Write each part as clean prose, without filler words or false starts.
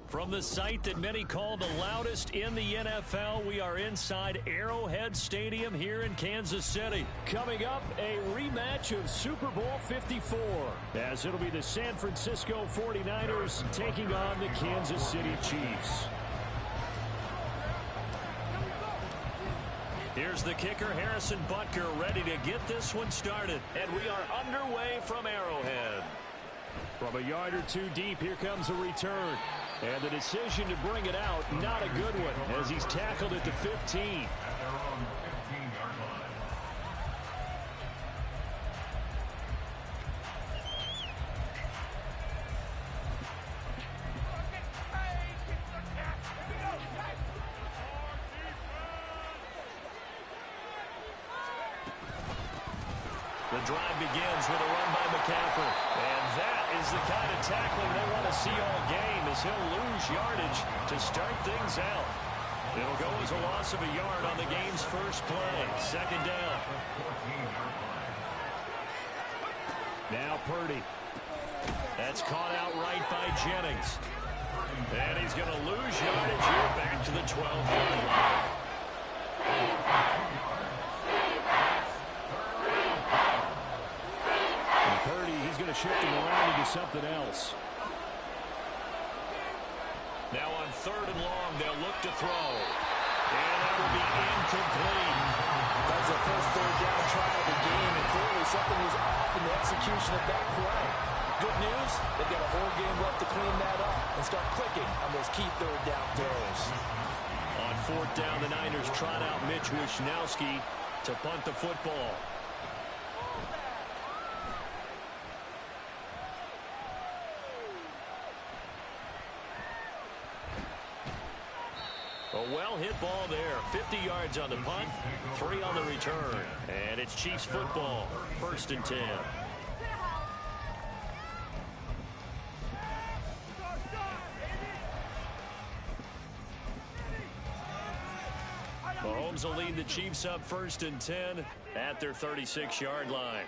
From the site that many call the loudest in the NFL, we are inside Arrowhead Stadium here in Kansas City. Coming up, a rematch of Super Bowl 54, as it'll be the San Francisco 49ers taking on the Kansas City Chiefs. Here's the kicker, Harrison Butker, ready to get this one started. And we are underway from Arrowhead. From a yard or two deep, here comes a return. And the decision to bring it out, not a good one, as he's tackled at the 15. The drive begins with a run by McCaffrey. And that is the kind of tackling they want to see all game, as he'll lose yardage to start things out. It'll go as a loss of a yard on the game's first play. Second down. Now Purdy. That's caught out right by Jennings. And he's going to lose yardage here back to the 12-yard line. Shift him around into something else. Now on 3rd and long, they'll look to throw. And that will be incomplete. That was the first 3rd down try of the game, and clearly something was off in the execution of that play. Good news, they've got a whole game left to clean that up and start clicking on those key 3rd down throws. On 4th down, the Niners trot out Mitch Wishnowsky to punt the football. A well-hit ball there. 50 yards on the punt, 3 on the return. And it's Chiefs football, 1st and 10. Mahomes will lead the Chiefs up 1st and 10 at their 36-yard line.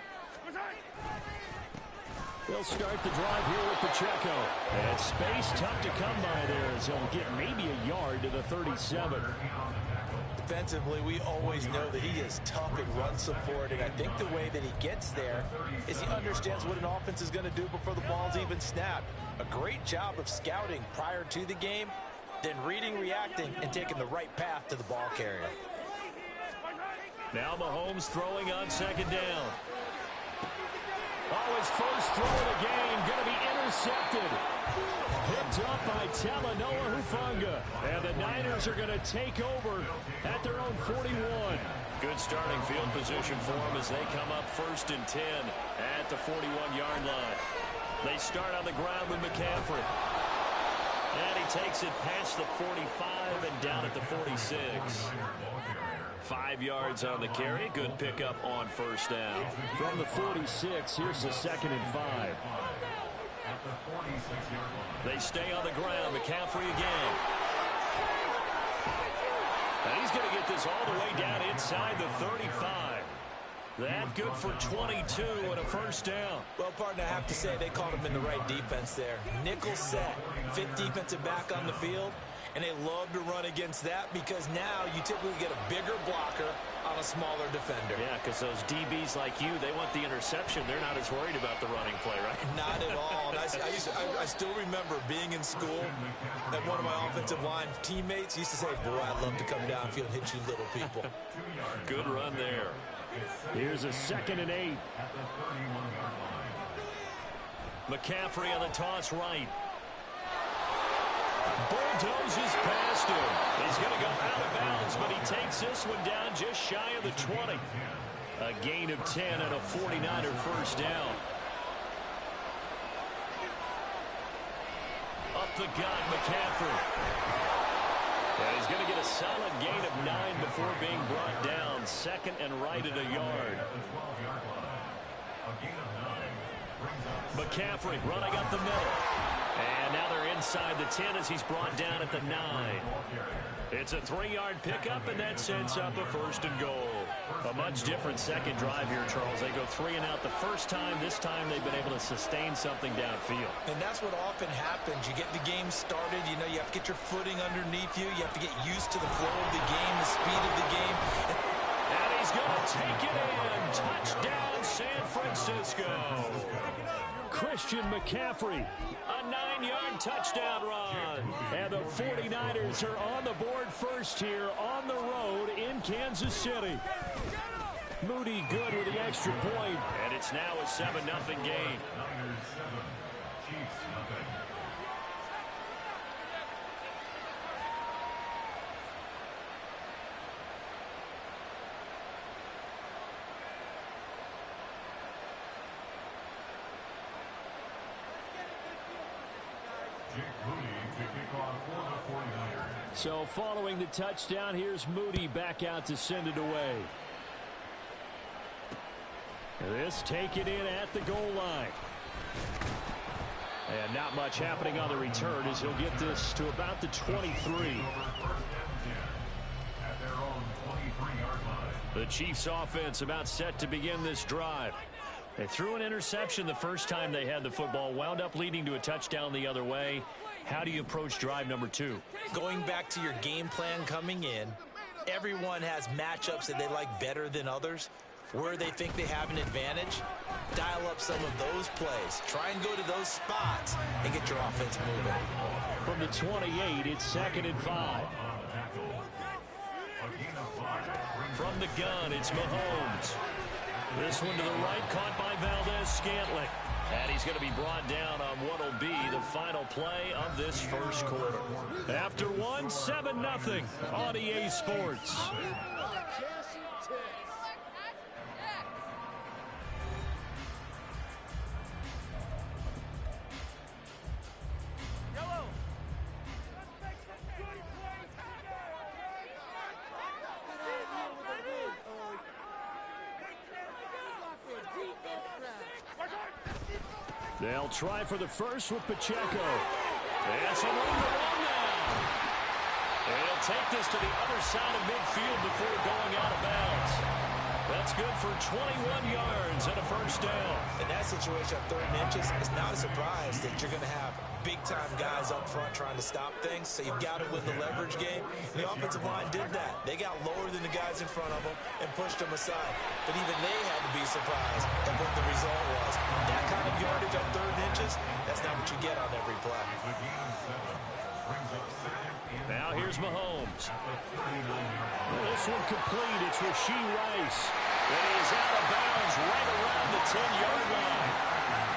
They'll start the drive here with Pacheco. And space tough to come by there, as he'll get maybe a yard to the 37. Defensively, we always know that he is tough at run support, and I think the way that he gets there is he understands what an offense is going to do before the ball's even snapped. A great job of scouting prior to the game, then reading, reacting, and taking the right path to the ball carrier. Now Mahomes throwing on 2nd down. Oh, his first throw of the game going to be intercepted. Picked up by Talanoa Hufanga. And the Niners are going to take over at their own 41. Good starting field position for them as they come up 1st and 10 at the 41-yard line. They start on the ground with McCaffrey. And he takes it past the 45 and down at the 46. 5 yards on the carry. Good pickup on 1st down. From the 46, here's the 2nd and 5. They stay on the ground. McCaffrey again. And he's going to get this all the way down inside the 35. That good for 22 and a 1st down. Well, partner, I have to say they called him in the right defense there. Nickel set, 5th defensive back on the field. And they love to run against that because now you typically get a bigger blocker on a smaller defender. Yeah, because those DBs like you, they want the interception. They're not as worried about the running play, right? Not at all. And I still remember being in school and one of my offensive line teammates used to say, boy, I'd love to come downfield and hit you little people. Good run there. Here's a 2nd and 8. McCaffrey on the toss right. Bulldozes past him. He's going to go out of bounds, but he takes this one down just shy of the 20. A gain of 10 and a 49er 1st down. Up the gut, McCaffrey. And he's going to get a solid gain of 9 before being brought down. 2nd and right at a yard. McCaffrey running up the middle. And now they're inside the 10 as he's brought down at the 9. It's a 3-yard pickup, and that sets up a 1st and goal. A much different second drive here, Charles. They go 3 and out the first time. This time they've been able to sustain something downfield. And that's what often happens. You get the game started. You know, you have to get your footing underneath you. You have to get used to the flow of the game, the speed of the game. And he's going to take it in. Touchdown, San Francisco. Christian McCaffrey, a 9-yard touchdown run. And the 49ers are on the board first here on the road in Kansas City. Moody good with the extra point. And it's now a 7-0 game. So following the touchdown, here's Moody back out to send it away. This taken in at the goal line. And not much happening on the return as he'll get this to about the 23. The Chiefs offense about set to begin this drive. They threw an interception the first time they had the football, wound up leading to a touchdown the other way. How do you approach drive number 2? Going back to your game plan coming in, everyone has matchups that they like better than others. Where they think they have an advantage, dial up some of those plays. Try and go to those spots and get your offense moving. From the 28, it's 2nd and 5. From the gun, it's Mahomes. This one to the right, caught by Valdez-Scantling. And he's going to be brought down on what will be the final play of this first quarter. After one, 7-0 on EA Sports. They'll try for the first with Pacheco. And some room to run now. And he'll take this to the other side of midfield before going out of bounds. That's good for 21 yards and a first down. In that situation, 3rd and inches, it's not a surprise that you're going to have big-time guys up front trying to stop things, so you've got to win the leverage game. The offensive line did that. They got lower than the guys in front of them and pushed them aside. But even they had to be surprised at what the result was. That kind of yardage on 3rd and inches, that's not what you get on every play. Now here's Mahomes. This one complete. It's Rashee Rice. And he's out of bounds right around the 10-yard line.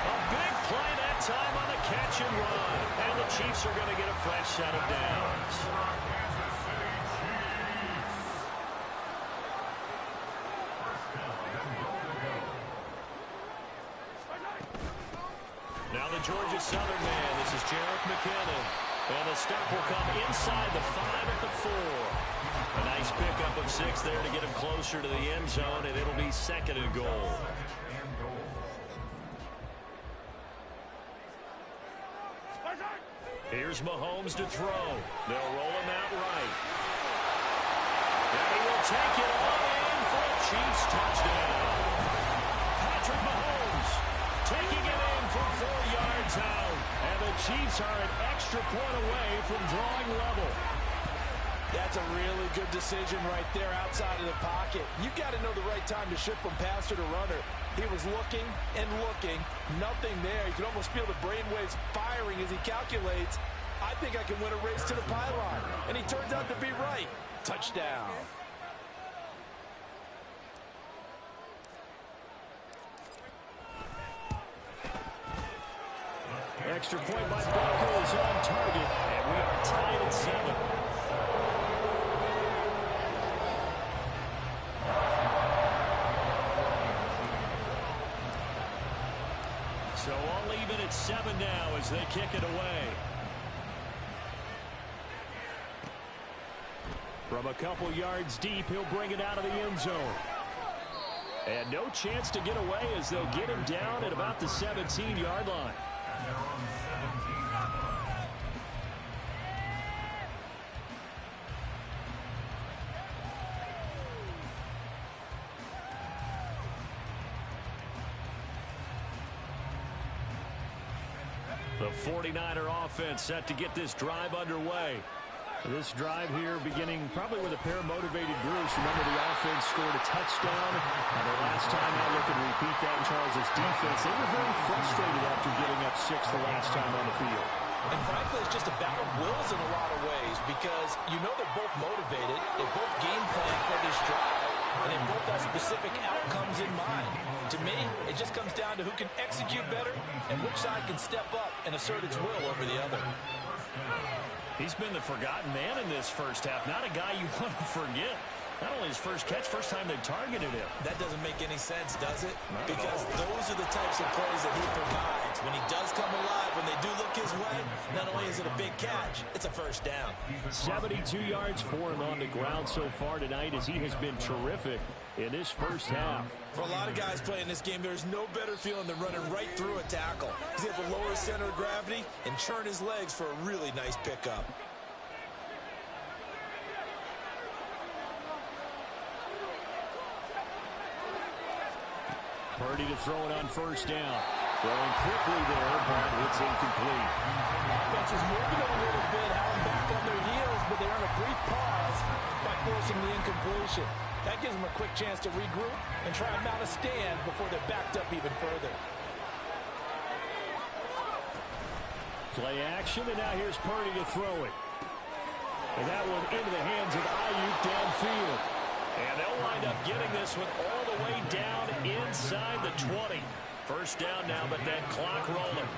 A big play that time on the catch and run. And the Chiefs are going to get a fresh set of downs. Now the Georgia Southern man. This is Jerick McKinnon. And the stop will come inside the 5 at the 4. A nice pickup of 6 there to get him closer to the end zone, and it'll be 2nd and goal. Here's Mahomes to throw. They'll roll him out right. And he will take it all in for a Chiefs touchdown. Patrick Mahomes taking it in from 4 yards out. And the Chiefs are an extra point away from drawing level. That's a really good decision right there outside of the pocket. You've got to know the right time to shift from passer to runner. He was looking and looking, nothing there. You can almost feel the brainwaves firing as he calculates, I think I can win a race to the pylon. And he turns out to be right. Touchdown. Extra point by Barker is on target, and we are tied at 7. So all even at 7 now as they kick it away. From a couple yards deep, he'll bring it out of the end zone. And no chance to get away as they'll get him down at about the 17-yard line. The 49er offense set to get this drive underway. This drive here beginning probably with a pair of motivated groups. Remember, the offense scored a touchdown. And the last time I look and repeat that, Charles' defense, they were very frustrated after giving up 6 the last time on the field. And frankly, it's just a battle of wills in a lot of ways because you know they're both motivated. They both game plan for this drive, and they both have specific outcomes in mind. To me, it just comes down to who can execute better and which side can step up and assert its will over the other. He's been the forgotten man in this first half. Not a guy you want to forget. Not only his first catch, first time they've targeted him. That doesn't make any sense, does it? Because those are the types of plays that he provides. When he does come alive, when they do look his way, not only is it a big catch, it's a first down. 72 yards for him on the ground so far tonight as he has been terrific in this first half. For a lot of guys playing this game, there's no better feeling than running right through a tackle. He's able to lower his center of gravity and churn his legs for a really nice pickup. Erbody to throw it on first down. Throwing quickly there, but it's incomplete. Offense is moving a little bit, having back on their heels, but they're on a brief pause by forcing the incompletion. That gives them a quick chance to regroup and try and mount a stand before they're backed up even further. Play action, and now here's Purdy to throw it. And that one into the hands of Ayuk downfield. And they'll wind up getting this one all the way down inside the 20. First down now, but that clock rolling.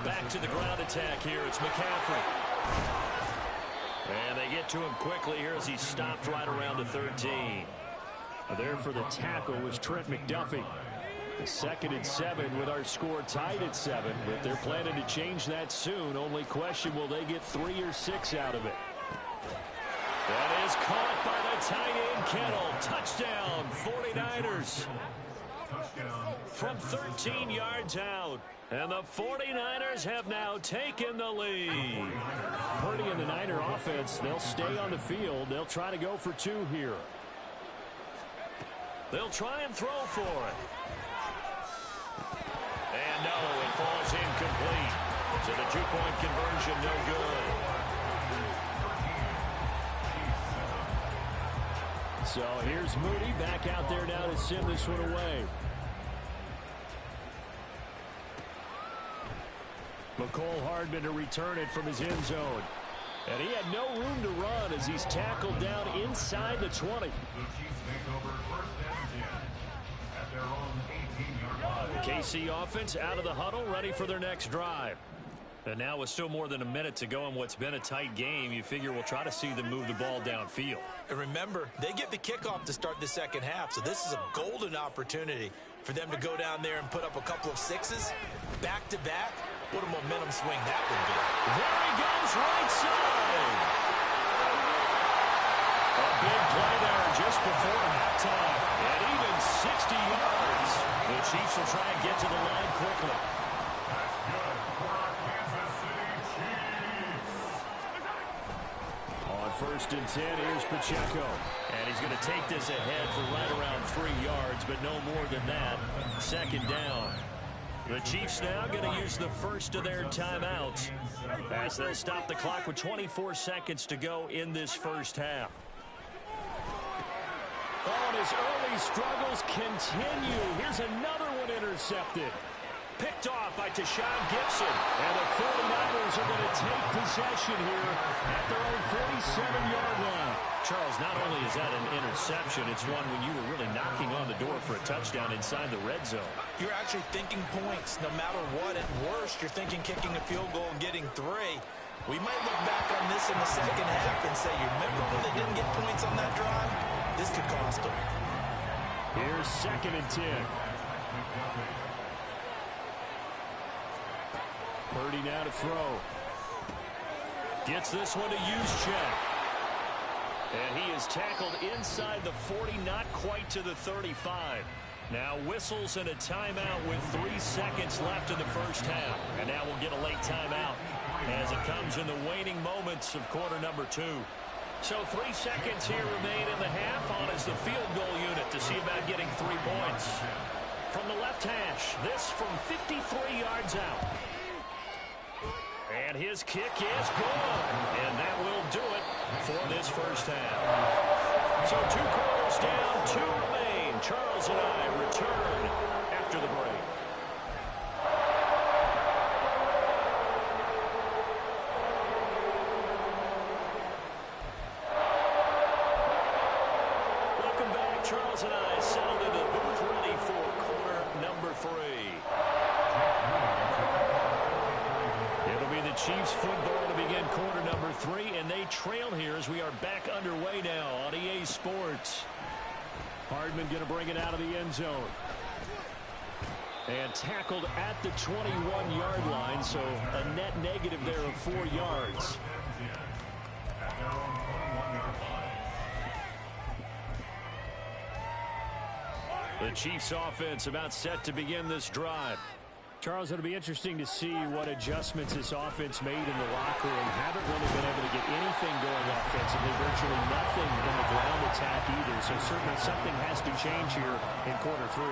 Back to the ground attack here. It's McCaffrey. And they get to him quickly here as he stopped right around the 13. There for the tackle was Trent McDuffie. The 2nd and 7 with our score tied at 7. But they're planning to change that soon. Only question, will they get 3 or 6 out of it? That is caught by the tight end Kittle. Touchdown, 49ers. From 13 yards out. And the 49ers have now taken the lead. Purdy and the Niner offense, they'll stay on the field. They'll try to go for 2 here. They'll try and throw for it. And no, it falls incomplete. So the 2-point conversion, no good. So here's Moody back out there now to send this one away. McCole Hardman to return it from his end zone. And he had no room to run as he's tackled down inside the 20. KC offense out of the huddle, ready for their next drive. And now with still more than a minute to go in what's been a tight game, you figure we'll try to see them move the ball downfield. And remember, they get the kickoff to start the second half, so this is a golden opportunity for them to go down there and put up a couple of 6s back-to-back. What a momentum swing that would be. There he goes, right side. A big play there just before halftime. And even 60 yards. The Chiefs will try and get to the line quickly. On 1st and 10, here's Pacheco. And he's going to take this ahead for right around 3 yards, but no more than that. 2nd down. The Chiefs now going to use the first of their timeouts as they'll stop the clock with 24 seconds to go in this first half. Oh, and his early struggles continue. Here's another one intercepted. Picked off by Tashawn Gibson. And the 49ers are going to take possession here at their own 47-yard line. Charles, not only is that an interception, it's one when you were really knocking on the door for a touchdown inside the red zone. You're actually thinking points no matter what. At worst, you're thinking kicking a field goal and getting 3. We might look back on this in the second half and say, you remember when they didn't get points on that drive? This could cost them. Here's 2nd and 10. Purdy now to throw. Gets this one to Juszczyk. And he is tackled inside the 40, not quite to the 35. Now whistles and a timeout with 3 seconds left in the first half. And now we'll get a late timeout as it comes in the waning moments of quarter number 2. So 3 seconds here remain in the half on as the field goal unit to see about getting 3 points. from the left hash. This from 53 yards out. And his kick is good. And that will do it for this first half. So 2 quarters down, 2 remain. Charles and I return after the break. Charles and I settled into the booth ready for quarter number 3. It'll be the Chiefs football to begin quarter number 3, and they trail here as we are back underway now on EA Sports. Hardman going to bring it out of the end zone. And tackled at the 21-yard line, so a net negative there of 4 yards. The Chiefs offense about set to begin this drive. Charles, it'll be interesting to see what adjustments this offense made in the locker room. Haven't really been able to get anything going offensively, virtually nothing in the ground attack either. So certainly something has to change here in quarter 3.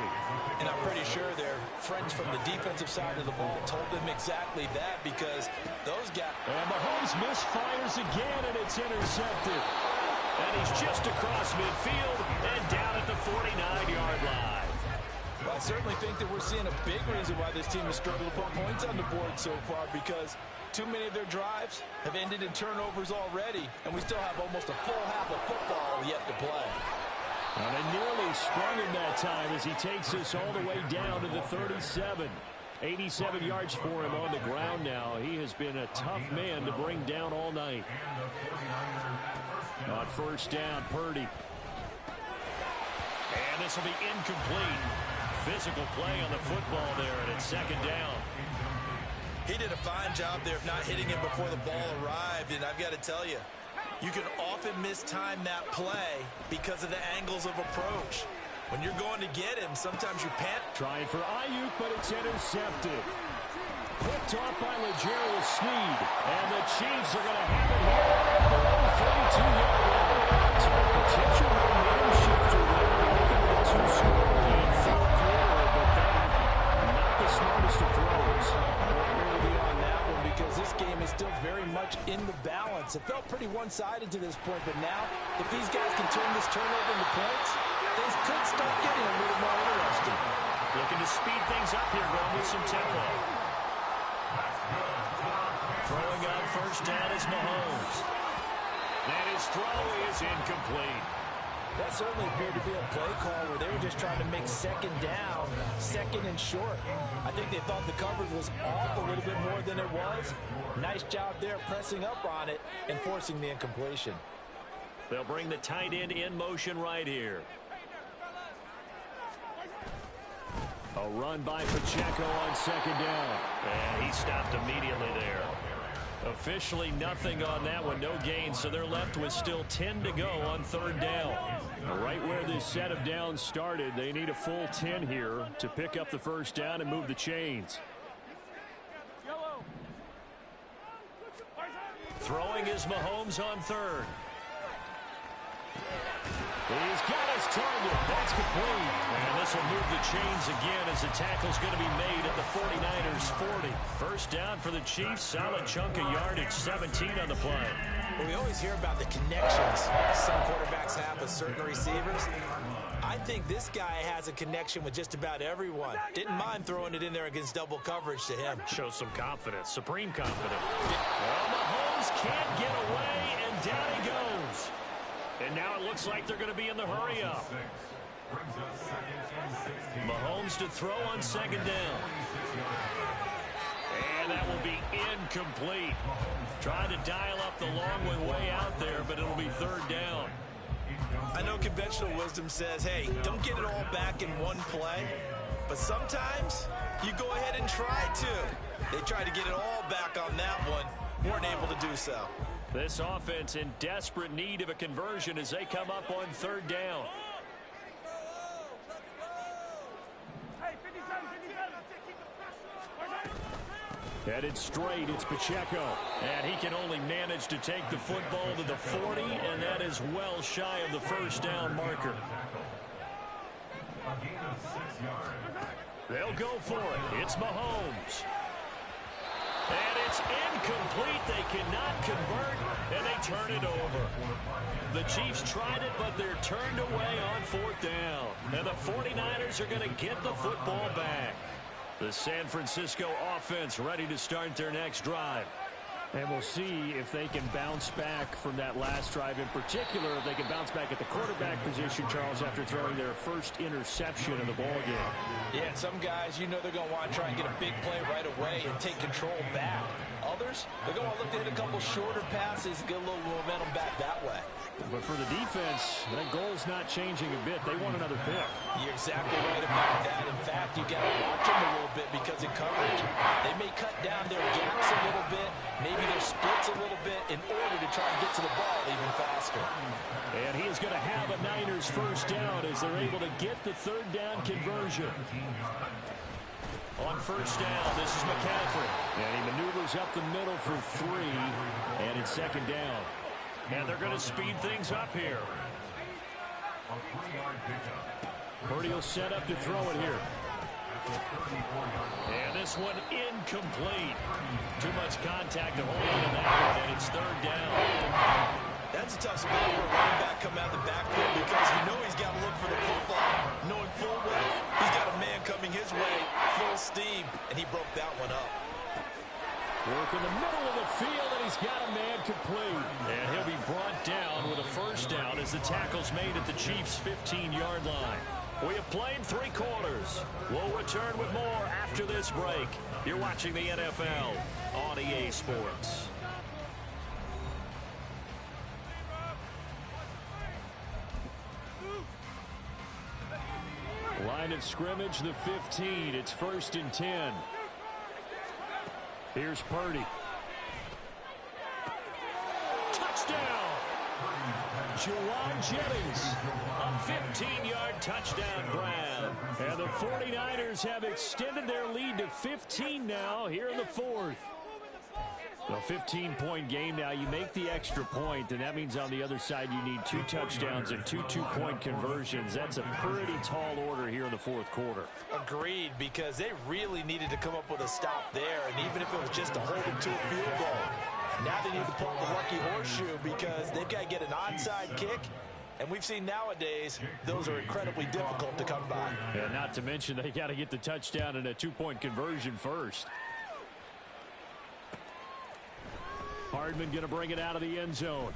And I'm pretty sure their friends from the defensive side of the ball told them exactly that, because those guys... And Mahomes misfires again, and it's intercepted. And he's just across midfield and down at the 49-yard line. Well, I certainly think that we're seeing a big reason why this team has struggled to put points on the board so far, because too many of their drives have ended in turnovers already, and we still have almost a full half of football yet to play. And they nearly sprung him that time as he takes us all the way down to the 37. 87 yards for him on the ground now. He has been a tough man to bring down all night. On first down, Purdy. And this will be incomplete. Physical play on the football there, and it's second down. He did a fine job there of not hitting him before the ball arrived, and I've got to tell you, you can often mistime that play because of the angles of approach. When you're going to get him, sometimes you pant. Trying for Ayuk, but it's intercepted. Picked off by L'Jarius Sneed. And the Chiefs are going to have it here at their own 32-yard line. So a potential momentum shifter there. Looking at a 2-score lead fourth quarter, but then not the smartest of throws. I would agree with you on that one, because this game is still very much in the balance. It felt pretty one-sided to this point, but now, if these guys can turn this turnover into points, things could start getting a little more interesting. Looking to speed things up here, going with some tempo. Throwing on first down is Mahomes. And his throw is incomplete. That certainly appeared to be a play call where they were just trying to make second down, second and short. I think they thought the coverage was off a little bit more than it was. Nice job there pressing up on it and forcing the incompletion. They'll bring the tight end in motion right here. A run by Pacheco on second down. And he stopped immediately there. Officially nothing on that one, no gain, so they're left with still 10 to go on third down. Right where this set of downs started, they need a full 10 here to pick up the first down and move the chains. Throwing is Mahomes on third. He's got his target. That's complete. And this will move the chains again as the tackle's going to be made at the 49ers 40. First down for the Chiefs. Solid chunk of yardage. 17 on the play. Well, we always hear about the connections some quarterbacks have with certain receivers. I think this guy has a connection with just about everyone. Didn't mind throwing it in there against double coverage to him. Shows some confidence. Supreme confidence. Well, Mahomes can't get away, and down he goes. And now it looks like they're going to be in the hurry-up. Mahomes to throw on second down. And that will be incomplete. Trying to dial up the long one way out there, but it'll be third down. I know conventional wisdom says, hey, don't get it all back in one play. But sometimes you go ahead and try to. They tried to get it all back on that one. Weren't able to do so. This offense in desperate need of a conversion as they come up on third down. Headed straight, it's Pacheco. And he can only manage to take the football to the 40, and that is well shy of the first down marker. They'll go for it. It's Mahomes. And it's incomplete. They cannot convert, and they turn it over. The Chiefs tried it, but they're turned away on 4th down. And the 49ers are going to get the football back. The San Francisco offense ready to start their next drive. And we'll see if they can bounce back from that last drive. In particular, if they can bounce back at the quarterback position, Charles, after throwing their first interception of the ballgame. Yeah, some guys, you know they're going to want to try and get a big play right away and take control back. Others, they're going to look to hit a couple shorter passes and get a little momentum back that way. But for the defense, that goal's not changing a bit. They want another pick. You're exactly right about that. In fact, you got to watch them a little bit because in coverage, they may cut down their gaps a little bit, maybe their splits a little bit in order to try and get to the ball even faster. And he is going to have a Niners first down as they're able to get the 3rd down conversion. On first down, this is McCaffrey. And he maneuvers up the middle for 3, and it's 2nd down. And they're going to speed things up here. Purdy will set up to throw it here. And this one incomplete. Too much contact to hold on to that one, and it's 3rd down. That's a tough spot for a running back coming out of the backfield because you know he's got to look for the football, knowing full well he's got a man coming his way, full steam, and he broke that one up. Work in the middle of the field, and he's got a man complete. And he'll be brought down with a first down as the tackle's made at the Chiefs' 15-yard line. We have played 3 quarters. We'll return with more after this break. You're watching the NFL on EA Sports. Line of scrimmage, the 15. It's 1st and 10. Here's Purdy. Touchdown! Juwan Jennings. A 15-yard touchdown grab. And the 49ers have extended their lead to 15 now here in the 4th. A 15-point game now. You make the extra point, and that means on the other side you need 2 touchdowns and 2 two-point conversions. That's a pretty tall order here in the 4th quarter. Agreed, because they really needed to come up with a stop there, and even if it was just to hold them to a field goal. Now they need to pull up the lucky horseshoe because they've got to get an onside kick, and we've seen nowadays those are incredibly difficult to come by. And not to mention they got to get the touchdown and a 2-point conversion first. Hardman going to bring it out of the end zone.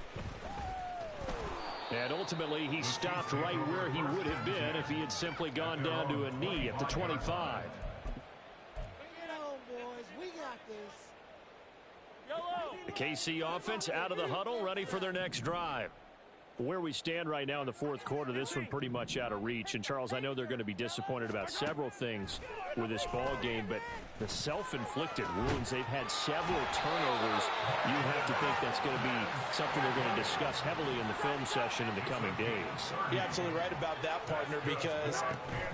And ultimately, he stopped right where he would have been if he had simply gone down to a knee at the 25. Bring it on, boys. We got this. YOLO! The KC offense out of the huddle, ready for their next drive. Where we stand right now in the 4th quarter, this one pretty much out of reach. And, Charles, I know they're going to be disappointed about several things with this ball game, but the self-inflicted wounds, they've had several turnovers. You have to think that's going to be something they're going to discuss heavily in the film session in the coming days. You're absolutely right about that, partner, because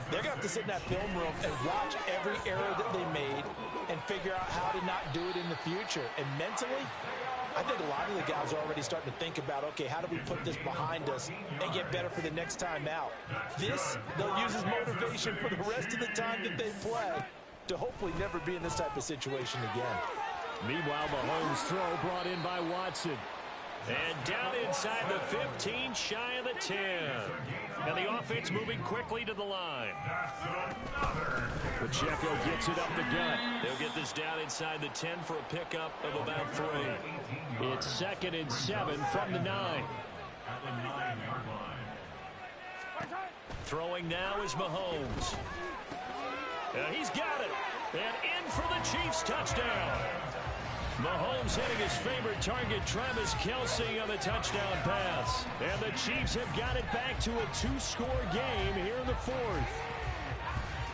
they're going to have to sit in that film room and watch every error that they made and figure out how to not do it in the future. And mentally, I think a lot of the guys are already starting to think about, okay, how do we put this behind us and get better for the next time out? This, they'll use as motivation for the rest of the time that they play to hopefully never be in this type of situation again. Meanwhile, Mahomes' throw brought in by Watson. And down inside the 15, shy of the 10. And the offense moving quickly to the line. Pacheco gets it up the gut. They'll get this down inside the 10 for a pickup of about 3. It's 2nd and 7 from the 9. Throwing now is Mahomes. And he's got it. And in for the Chiefs touchdown. Mahomes hitting his favorite target, Travis Kelce, on the touchdown pass. And the Chiefs have got it back to a 2-score game here in the 4th.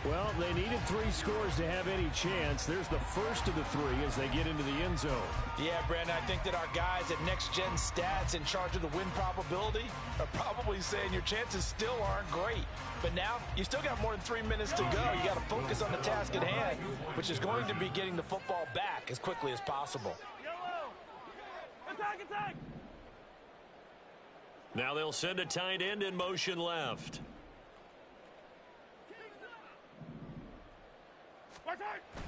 Well, they needed 3 scores to have any chance. There's the first of the 3 as they get into the end zone. Yeah, Brandon, I think that our guys at Next Gen Stats in charge of the win probability are probably saying your chances still aren't great. But now, you still got more than 3 minutes to go. You got to focus on the task at hand, which is going to be getting the football back as quickly as possible. Attack, attack! Now they'll send a tight end in motion left.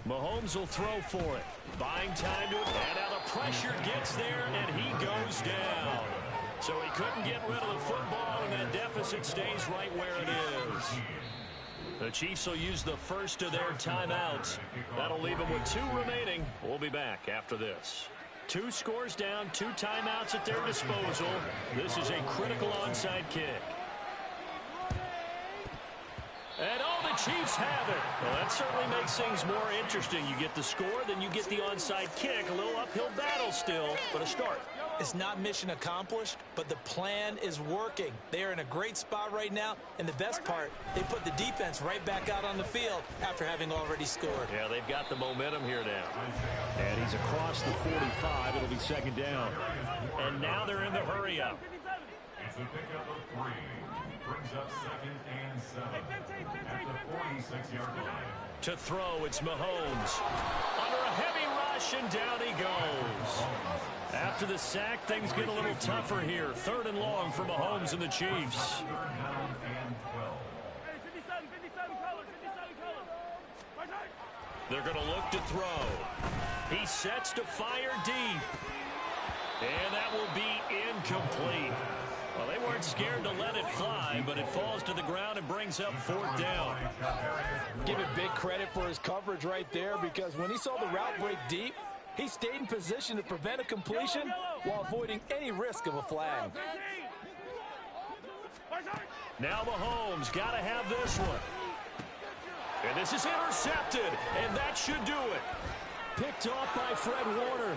Mahomes will throw for it. Buying time to it. And now the pressure gets there, and he goes down. So he couldn't get rid of the football, and that deficit stays right where it is. The Chiefs will use the first of their timeouts. That'll leave them with 2 remaining. We'll be back after this. 2 scores down, 2 timeouts at their disposal. This is a critical onside kick. And all the Chiefs have it. Well, that certainly makes things more interesting. You get the score, then you get the onside kick. A little uphill battle still, but a start. It's not mission accomplished, but the plan is working. They are in a great spot right now, and the best part, they put the defense right back out on the field after having already scored. Yeah, they've got the momentum here now. And he's across the 45. It'll be second down. And now they're in the hurry-up. It's a pickup of 3. Brings up 2nd and 7 at the 46-yard line. To throw, it's Mahomes. Under a heavy rush, and down he goes. After the sack, things get a little tougher here. 3rd and long for Mahomes and the Chiefs. They're going to look to throw. He sets to fire deep. And that will be incomplete. Well, they weren't scared to let it fly, but it falls to the ground and brings up 4th down. Give him big credit for his coverage right there, because when he saw the route break deep, he stayed in position to prevent a completion while avoiding any risk of a flag. Now Mahomes got to have this one. And this is intercepted, and that should do it. Picked off by Fred Warner.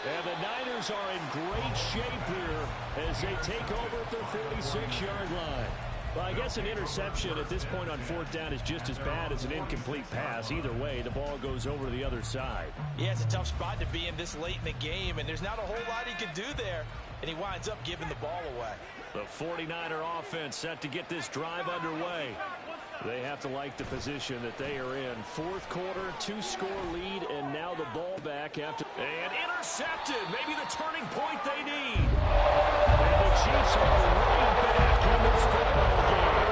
And the Niners are in great shape here as they take over at their 46-yard line. Well, I guess an interception at this point on 4th down is just as bad as an incomplete pass. Either way, the ball goes over to the other side. Yeah, it's a tough spot to be in this late in the game, and there's not a whole lot he could do there, and he winds up giving the ball away. The 49er offense set to get this drive underway. They have to like the position that they are in. 4th quarter, 2-score lead, and now the ball back after. And intercepted. Maybe the turning point they need. And the Chiefs are right back in this football game.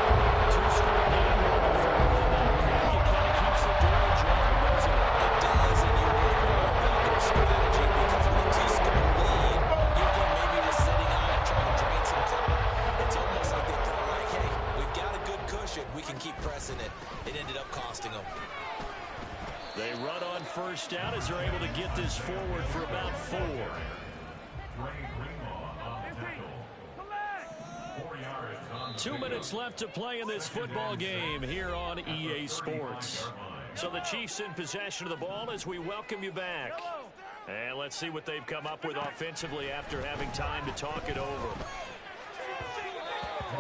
2-score game here in the 4th. And it kind of keeps the door ajar, doesn't it? It does, and you wonder about their strategy, because with a 2-score lead, you're maybe just sitting on it trying to drain some clock. It's almost like they thought, like, hey, we've got a good cushion. We can keep pressing it. It ended up costing them. They run on 1st down as they're able to get this forward for about 4. 2 minutes left to play in this football game here on EA Sports. So the Chiefs in possession of the ball as we welcome you back. And let's see what they've come up with offensively after having time to talk it over.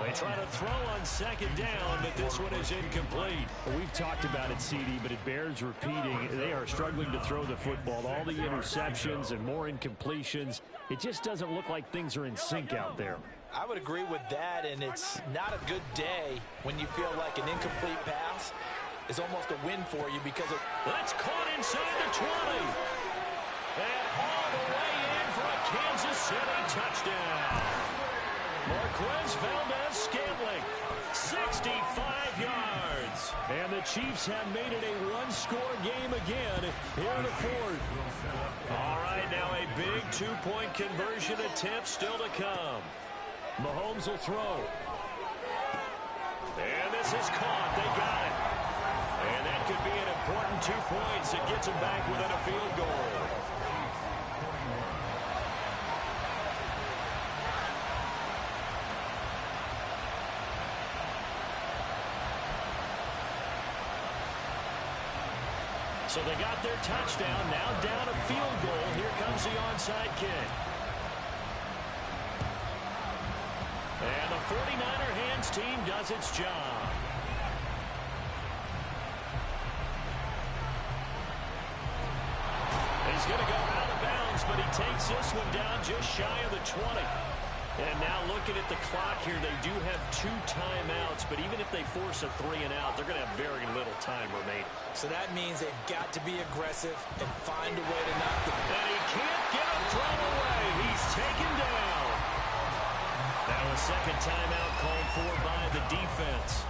They try to throw on 2nd down, but this one is incomplete. Well, we've talked about it, CD, but it bears repeating. They are struggling to throw the football. All the interceptions and more incompletions. It just doesn't look like things are in sync out there. I would agree with that, and it's not a good day when you feel like an incomplete pass is almost a win for you because of... That's caught inside the 20. And all the way in for a Kansas City touchdown. Marquez Valdez-Scantling, 65 yards. And the Chiefs have made it a 1-score game again here in the 4th. All right, now a big 2-point conversion attempt still to come. Mahomes will throw. And this is caught. They got it. And that could be an important 2 points. It gets them back within a field goal. So they got their touchdown, now down a field goal. Here comes the onside kick. And the 49er hands team does its job. He's going to go out of bounds, but he takes this one down just shy of the 20. And now looking at the clock here, they do have 2 timeouts, but even if they force a 3 and out, they're going to have very little time remaining. So that means they've got to be aggressive and find a way to knock the... And he can't get a throw away. He's taken down. Now a second timeout called for by the defense.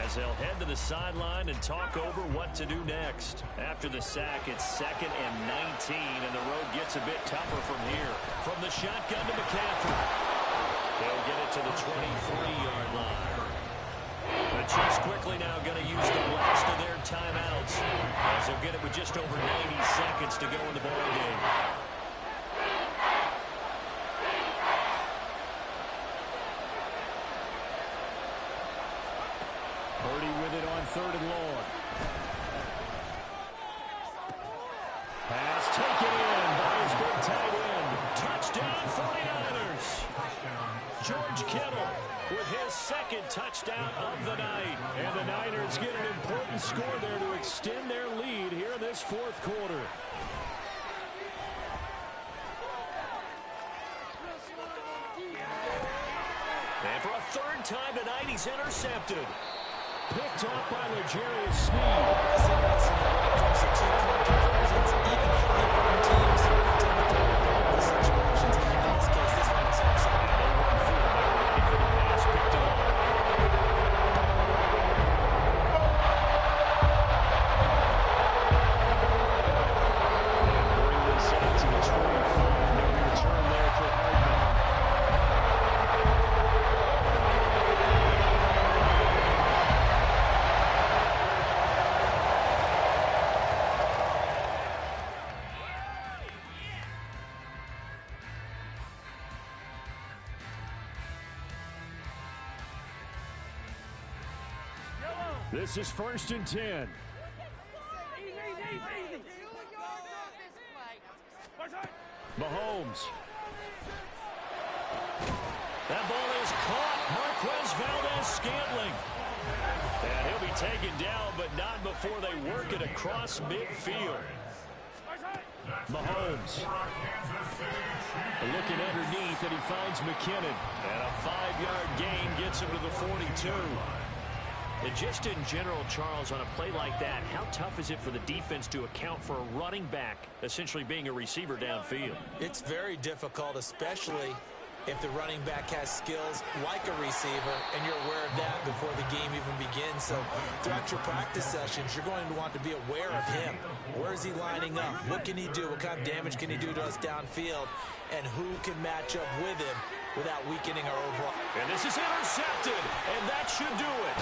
As as they'll head to the sideline and talk over what to do next. After the sack, it's 2nd and 19, and the road gets a bit tougher from here. From the shotgun to McCaffrey. They'll get it to the 23-yard line. The Chiefs quickly now going to use the last of their timeouts, as they'll get it with just over 90 seconds to go in the ball game. Erbody with it on 3rd and long. Pass taken in by his big tight end. Touchdown 49ers. George Kittle with his 2nd touchdown of the night. And the Niners get an important score there to extend their lead here in this 4th quarter. And for a 3rd time tonight, he's intercepted. Picked up by L'Jarius Sneed. It's interesting that when it comes to 2-point conversions, even home teams tend to throw the situations. In this case, this one was intercepted. They run through. They were ready for the pass. Picked it off. And bring this out to the 25. No return there for Hardman. This is 1st and 10. Mahomes. That ball is caught. Marquez Valdez-Scantling. And he'll be taken down, but not before they work it across midfield. Mahomes. Looking underneath, and he finds McKinnon. And a 5-yard gain gets him to the 42. And just in general, Charles, on a play like that, how tough is it for the defense to account for a running back essentially being a receiver downfield? It's very difficult, especially if the running back has skills like a receiver, and you're aware of that before the game even begins. So throughout your practice sessions, you're going to want to be aware of him. Where is he lining up? What can he do? What kind of damage can he do to us downfield? And who can match up with him without weakening our overall? And this is intercepted, and that should do it.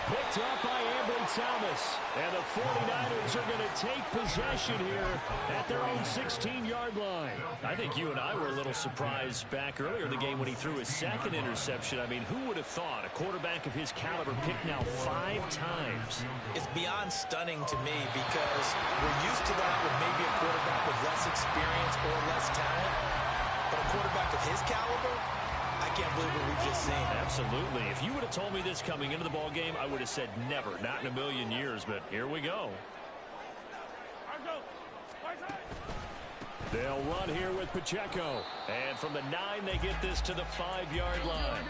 Picked up by Erbody Thomas. And the 49ers are going to take possession here at their own 16-yard line. I think you and I were a little surprised back earlier in the game when he threw his 2nd interception. I mean, who would have thought a quarterback of his caliber picked now 5 times? It's beyond stunning to me because we're used to that with maybe a quarterback with less experience or less talent. But a quarterback of his caliber, I can't believe what we've just seen. Absolutely. If you would have told me this coming into the ball game, I would have said never, not in a million years, but here we go. They'll run here with Pacheco. And from the 9, they get this to the 5-yard line.